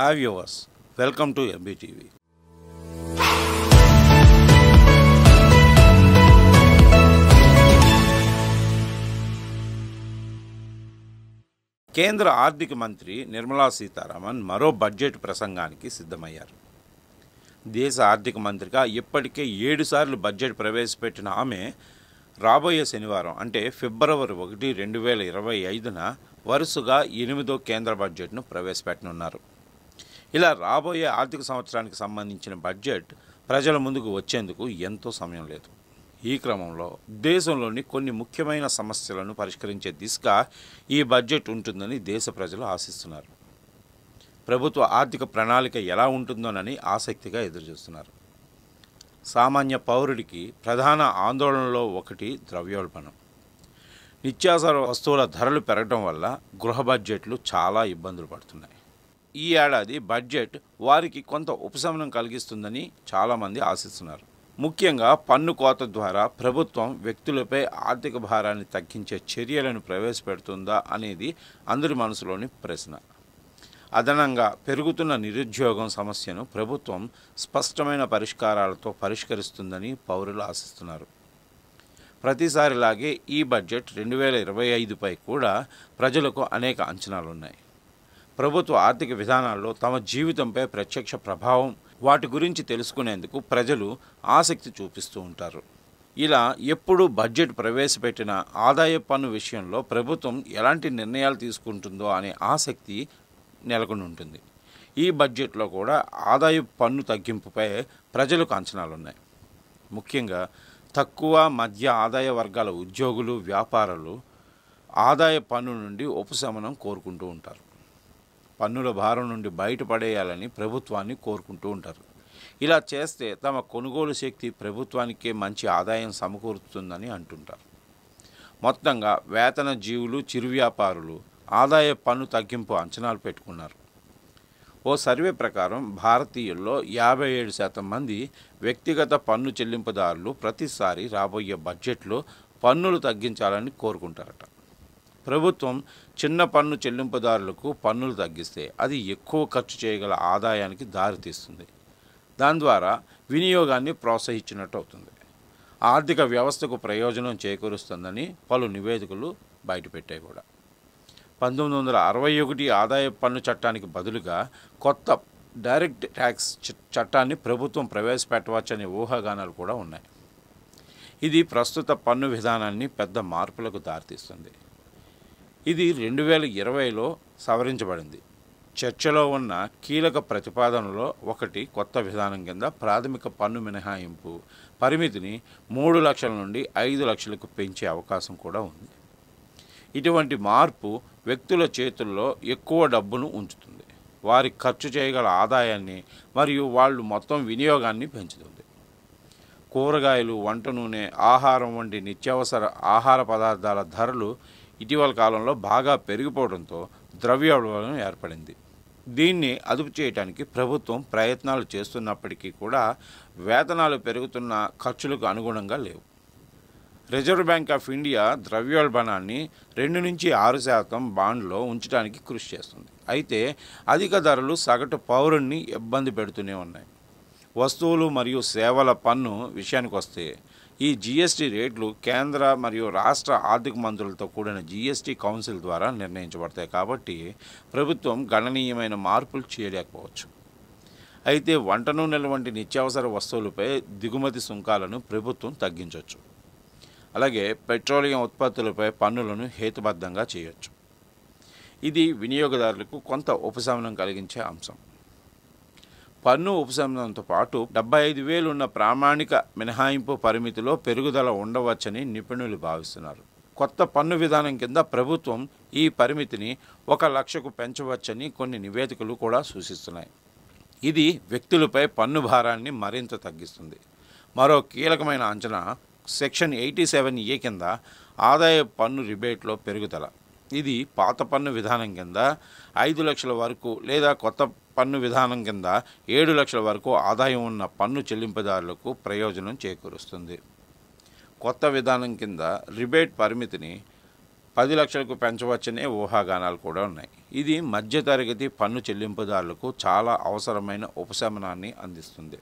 Hi viewers, welcome to MBTV. కేంద్ర ఆర్థిక మంత్రి నిర్మలా సీతారామన్ మరో బడ్జెట్ ప్రసంగానికి సిద్ధమయ్యారు. దేశ ఆర్థిక మంత్రిగా ఇప్పటికే 7 సార్లు బడ్జెట్ ప్రవేశపెట్టిన ఆమె రాబోయే శనివారం అంటే ఫిబ్రవరి 1, 2025న వరుసగా 8వ కేంద్ర బడ్జెట్ను ప్రవేశపెట్టనున్నారు. ఇలా రాబోయే ఆర్థిక సంవత్సరానికి సంబంధించిన బడ్జెట్ ప్రజల ముందుకు వచ్చేందుకు ఎంతో సమయం లేదు. ఈ క్రమంలో దేశంలోని కొన్ని ముఖ్యమైన సమస్యలను పరిష్కరించే దిశగా ఈ బడ్జెట్ ఉంటుందని దేశ ప్రజలు ఆశిస్తున్నారు. ప్రభుత్వ ఆర్థిక ప్రణాళిక ఎలా ఉంటుందోనని ఆసక్తిగా ఎదురుచూస్తున్నారు. సామాన్య పౌరుడికి ప్రధాన ఆందోళనలో ఒకటి ద్రవ్యోల్బణం. నిత్యావసర వస్తువుల ధరలు పెరగడం వల్ల గృహ బడ్జెట్లు చాలా ఇబ్బందులు పడుతున్నాయి. ఈ ఏడాది బడ్జెట్ వారికి కొంత ఉపశమనం కలిగిస్తుందని చాలామంది ఆశిస్తున్నారు. ముఖ్యంగా పన్ను కోత ద్వారా ప్రభుత్వం వ్యక్తులపై ఆర్థిక భారాన్ని తగ్గించే చర్యలను ప్రవేశపెడుతుందా అనేది అందరి మనసులోని ప్రశ్న. అదనంగా పెరుగుతున్న నిరుద్యోగం సమస్యను ప్రభుత్వం స్పష్టమైన పరిష్కారాలతో పరిష్కరిస్తుందని పౌరులు ఆశిస్తున్నారు. ప్రతిసారిలాగే ఈ బడ్జెట్ 2025పై కూడా ప్రజలకు అనేక అంచనాలున్నాయి. ప్రభుత్వ ఆర్థిక విధానాల్లో తమ జీవితంపై ప్రత్యక్ష ప్రభావం వాటి గురించి తెలుసుకునేందుకు ప్రజలు ఆసక్తి చూపిస్తూ ఉంటారు. ఇలా ఎప్పుడు బడ్జెట్ ప్రవేశపెట్టిన ఆదాయ పన్ను విషయంలో ప్రభుత్వం ఎలాంటి నిర్ణయాలు తీసుకుంటుందో అనే ఆసక్తి నెలకొని ఉంటుంది. ఈ బడ్జెట్లో కూడా ఆదాయ పన్ను తగ్గింపుపై ప్రజలకు అంచనాలున్నాయి. ముఖ్యంగా తక్కువ మధ్య ఆదాయ వర్గాల ఉద్యోగులు, వ్యాపారులు ఆదాయ పన్ను నుండి ఉపశమనం కోరుకుంటూ ఉంటారు. పన్నుల భారం నుండి బయటపడేయాలని ప్రభుత్వాన్ని కోరుకుంటూ ఉంటారు. ఇలా చేస్తే తమ కొనుగోలు శక్తి ప్రభుత్వానికే మంచి ఆదాయం సమకూరుతుందని అంటుంటారు. మొత్తంగా వేతన జీవులు, చిరు వ్యాపారులు ఆదాయ పన్ను తగ్గింపు అంచనాలు పెట్టుకున్నారు. ఓ సర్వే ప్రకారం భారతీయుల్లో 57% మంది వ్యక్తిగత పన్ను చెల్లింపుదారులు ప్రతిసారి రాబోయే బడ్జెట్లో పన్నులు తగ్గించాలని కోరుకుంటారట. ప్రభుత్వం చిన్న పన్ను చెల్లింపుదారులకు పన్నులు తగ్గిస్తే అది ఎక్కువ ఖర్చు చేయగల ఆదాయానికి దారితీస్తుంది. దాని ద్వారా వినియోగాన్ని ప్రోత్సహించినట్టు అవుతుంది. ఆర్థిక వ్యవస్థకు ప్రయోజనం చేకూరుస్తుందని పలు నివేదికలు బయటపెట్టాయి కూడా. 1961 ఆదాయ పన్ను చట్టానికి బదులుగా కొత్త డైరెక్ట్ ట్యాక్స్ చట్టాన్ని ప్రభుత్వం ప్రవేశపెట్టవచ్చనే ఊహాగానాలు కూడా ఉన్నాయి. ఇది ప్రస్తుత పన్ను విధానాన్ని పెద్ద మార్పులకు దారితీస్తుంది. ఇది 2020లో సవరించబడింది. చర్చలో ఉన్న కీలక ప్రతిపాదనలో ఒకటి కొత్త విధానం కింద ప్రాథమిక పన్ను మినహాయింపు పరిమితిని 3 లక్షల నుండి 5 లక్షలకు పెంచే అవకాశం కూడా ఉంది. ఇటువంటి మార్పు వ్యక్తుల చేతుల్లో ఎక్కువ డబ్బును ఉంచుతుంది. వారి ఖర్చు చేయగల ఆదాయాన్ని మరియు వాళ్ళు మొత్తం వినియోగాన్ని పెంచుతుంది. కూరగాయలు, వంట నూనె, ఆహారం వంటి నిత్యావసర ఆహార పదార్థాల ధరలు ఇటీవల కాలంలో బాగా పెరిగిపోవడంతో ద్రవ్యోల్బణం ఏర్పడింది. దీన్ని అదుపు చేయడానికి ప్రభుత్వం ప్రయత్నాలు చేస్తున్నప్పటికీ కూడా వేతనాలు పెరుగుతున్న ఖర్చులకు అనుగుణంగా లేవు. రిజర్వ్ బ్యాంక్ ఆఫ్ ఇండియా ద్రవ్యోల్బణాన్ని 2 నుంచి 6% బాండ్లో ఉంచడానికి కృషి చేస్తుంది. అయితే అధిక ధరలు సగటు పౌరుణ్ణి ఇబ్బంది పెడుతూనే ఉన్నాయి. వస్తువులు మరియు సేవల పన్ను విషయానికి వస్తే ఈ జీఎస్టీ రేట్లు కేంద్ర మరియు రాష్ట్ర ఆర్థిక మంత్రులతో కూడిన జీఎస్టీ కౌన్సిల్ ద్వారా నిర్ణయించబడతాయి. కాబట్టి ప్రభుత్వం గణనీయమైన మార్పులు చేయలేకపోవచ్చు. అయితే వంట నూనెల వంటి నిత్యావసర వస్తువులపై దిగుమతి సుంకాలను ప్రభుత్వం తగ్గించవచ్చు. అలాగే పెట్రోలియం ఉత్పత్తులపై పన్నులను హేతుబద్ధంగా చేయవచ్చు. ఇది వినియోగదారులకు కొంత ఉపశమనం కలిగించే అంశం. పన్ను ఉపశమనంతో పాటు 75,000 ఉన్న ప్రామాణిక మినహాయింపు పరిమితిలో పెరుగుదల ఉండవచ్చని నిపుణులు భావిస్తున్నారు. కొత్త పన్ను విధానం కింద ప్రభుత్వం ఈ పరిమితిని 1 లక్షకు పెంచవచ్చని కొన్ని నివేదికలు కూడా సూచిస్తున్నాయి. ఇది వ్యక్తులపై పన్ను భారాన్ని మరింత తగ్గిస్తుంది. మరో కీలకమైన అంచనా సెక్షన్ 87A కింద ఆదాయ పన్ను రిబేట్లో పెరుగుదల. ఇది పాత పన్ను విధానం కింద 5 లక్షల వరకు లేదా కొత్త పన్ను విధానం కింద 7 లక్షల వరకు ఆదాయం ఉన్న పన్ను చెల్లింపుదారులకు ప్రయోజనం చేకూరుస్తుంది. కొత్త విధానం కింద రిబేట్ పరిమితిని 10 లక్షలకు పెంచవచ్చనే ఊహాగానాలు కూడా ఉన్నాయి. ఇది మధ్యతరగతి పన్ను చెల్లింపుదారులకు చాలా అవసరమైన ఉపశమనాన్ని అందిస్తుంది.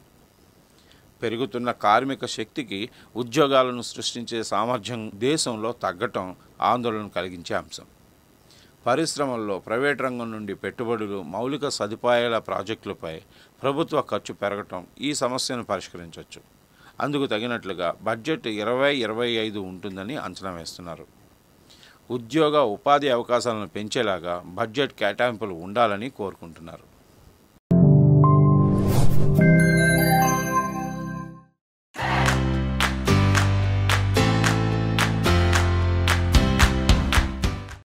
పెరుగుతున్న కార్మిక శక్తికి ఉద్యోగాలను సృష్టించే సామర్థ్యం దేశంలో తగ్గటం ఆందోళన కలిగించే అంశం. పరిశ్రమల్లో ప్రైవేట్ రంగం నుండి పెట్టుబడులు, మౌలిక సదుపాయాల ప్రాజెక్టులపై ప్రభుత్వ ఖర్చు పెరగటం ఈ సమస్యను పరిష్కరించవచ్చు. అందుకు తగినట్లుగా బడ్జెట్ 2025 ఉంటుందని అంచనా వేస్తున్నారు. ఉద్యోగ ఉపాధి అవకాశాలను పెంచేలాగా బడ్జెట్ కేటాయింపులు ఉండాలని కోరుకుంటున్నారు.